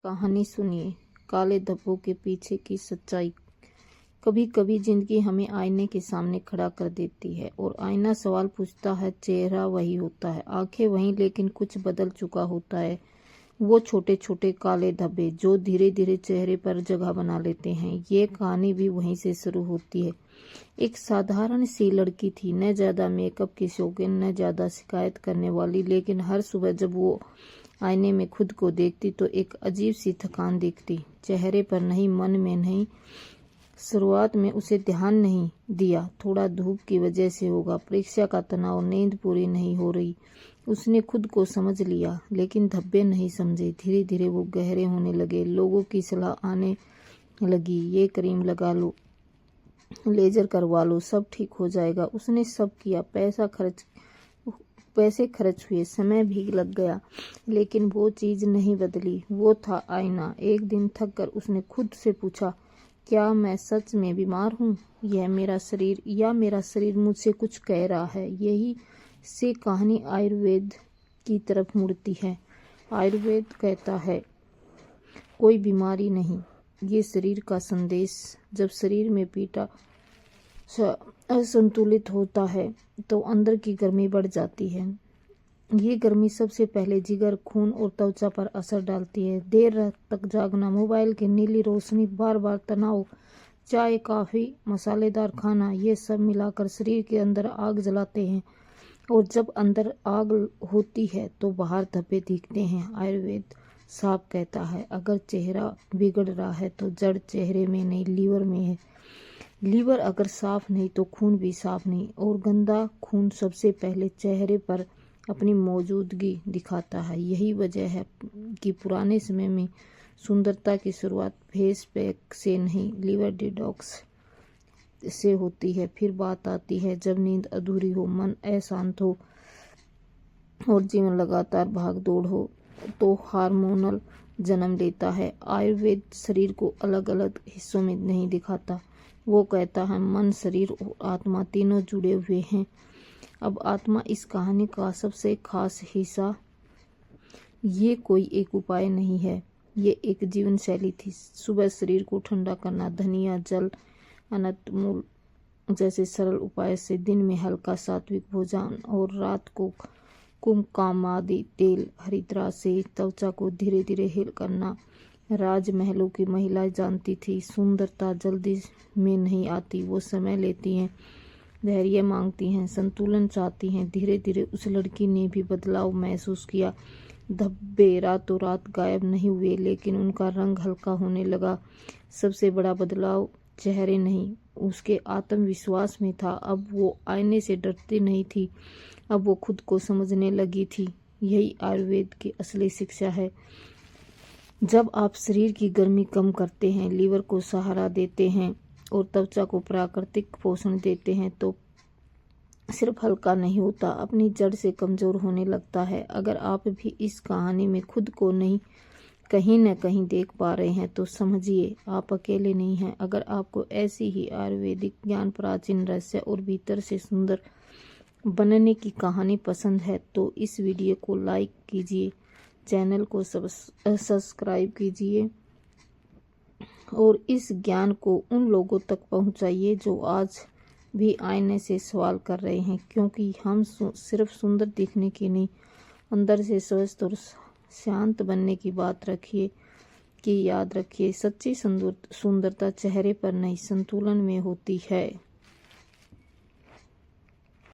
कहानी सुनिए, काले धब्बों के पीछे की सच्चाई। कभी कभी जिंदगी हमें आईने के सामने खड़ा कर देती है और आईना सवाल पूछता है। चेहरा वही होता है, आंखें वही, लेकिन कुछ बदल चुका होता है। वो छोटे छोटे काले धब्बे जो धीरे धीरे चेहरे पर जगह बना लेते हैं। ये कहानी भी वहीं से शुरू होती है। एक साधारण सी लड़की थी, न ज्यादा मेकअप की शौकीन, न ज्यादा शिकायत करने वाली, लेकिन हर सुबह जब वो आईने में खुद को देखती तो एक अजीब सी थकान दिखती, चेहरे पर नहीं, मन में नहीं। शुरुआत में उसे ध्यान नहीं दिया, थोड़ा धूप की वजह से होगा, परीक्षा का तनाव, नींद पूरी नहीं हो रही। उसने खुद को समझ लिया, लेकिन धब्बे नहीं समझे। धीरे धीरे वो गहरे होने लगे। लोगों की सलाह आने लगी, ये क्रीम लगा लो, लेजर करवा लो, सब ठीक हो जाएगा। उसने सब किया, पैसे खर्च हुए, समय भी लग गया, लेकिन वो चीज नहीं बदली। वो था आईना। एक दिन थक कर उसने खुद से पूछा, क्या मैं सच में बीमार हूँ? यह मेरा शरीर या मेरा शरीर मुझसे कुछ कह रहा है? यही से कहानी आयुर्वेद की तरफ मुड़ती है। आयुर्वेद कहता है, कोई बीमारी नहीं, ये शरीर का संदेश। जब शरीर में पीड़ा असंतुलित होता है तो अंदर की गर्मी बढ़ जाती है। ये गर्मी सबसे पहले जिगर, खून और त्वचा पर असर डालती है। देर रात तक जागना, मोबाइल की नीली रोशनी, बार बार तनाव, चाय, कॉफी, मसालेदार खाना, ये सब मिलाकर शरीर के अंदर आग जलाते हैं। और जब अंदर आग होती है तो बाहर धब्बे दिखते हैं। आयुर्वेद साफ कहता है, अगर चेहरा बिगड़ रहा है तो जड़ चेहरे में नहीं, लीवर में है। लीवर अगर साफ नहीं तो खून भी साफ नहीं, और गंदा खून सबसे पहले चेहरे पर अपनी मौजूदगी दिखाता है। यही वजह है कि पुराने समय में सुंदरता की शुरुआत फेस पैक से नहीं, लीवर डिटॉक्स से होती है। फिर बात आती है जब नींद अधूरी हो, मन अशांत हो और जीवन लगातार भाग दौड़ हो, तो हार्मोनल जन्म लेता है। आयुर्वेद शरीर को अलग अलग हिस्सों में नहीं दिखाता। वो कहता है, मन, शरीर और आत्मा तीनों जुड़े हुए हैं। अब आत्मा इस कहानी का सबसे खास हिस्सा। ये कोई एक उपाय नहीं है, ये एक जीवन शैली थी। सुबह शरीर को ठंडा करना, धनिया, जल, अनतमूल जैसे सरल उपाय से दिन में हल्का सात्विक भोजन, और रात को कुमकुमादि तेल, हरिद्रा से त्वचा को धीरे धीरे हील करना। राजमहलों की महिलाएं जानती थी, सुंदरता जल्दी में नहीं आती, वो समय लेती हैं, धैर्य मांगती हैं, संतुलन चाहती हैं। धीरे धीरे उस लड़की ने भी बदलाव महसूस किया। धब्बे रातों रात गायब नहीं हुए, लेकिन उनका रंग हल्का होने लगा। सबसे बड़ा बदलाव चेहरे नहीं, उसके आत्मविश्वास में था। अब वो आईने से डरती नहीं थी, अब वो खुद को समझने लगी थी। यही आयुर्वेद की असली शिक्षा है। जब आप शरीर की गर्मी कम करते हैं, लीवर को सहारा देते हैं और त्वचा को प्राकृतिक पोषण देते हैं, तो सिर्फ हल्का नहीं होता, अपनी जड़ से कमजोर होने लगता है। अगर आप भी इस कहानी में खुद को नहीं, कहीं न कहीं देख पा रहे हैं तो समझिए, आप अकेले नहीं हैं। अगर आपको ऐसी ही आयुर्वेदिक ज्ञान, प्राचीन रहस्य और भीतर से सुंदर बनने की कहानी पसंद है तो इस वीडियो को लाइक कीजिए, चैनल को सब्सक्राइब कीजिए और इस ज्ञान को उन लोगों तक पहुंचाइए जो आज भी आईने से सवाल कर रहे हैं। क्योंकि हम सिर्फ सुंदर दिखने की नहीं, अंदर से स्वस्थ और शांत बनने की बात याद रखिए। सच्ची सुंदरता चेहरे पर नहीं, संतुलन में होती है।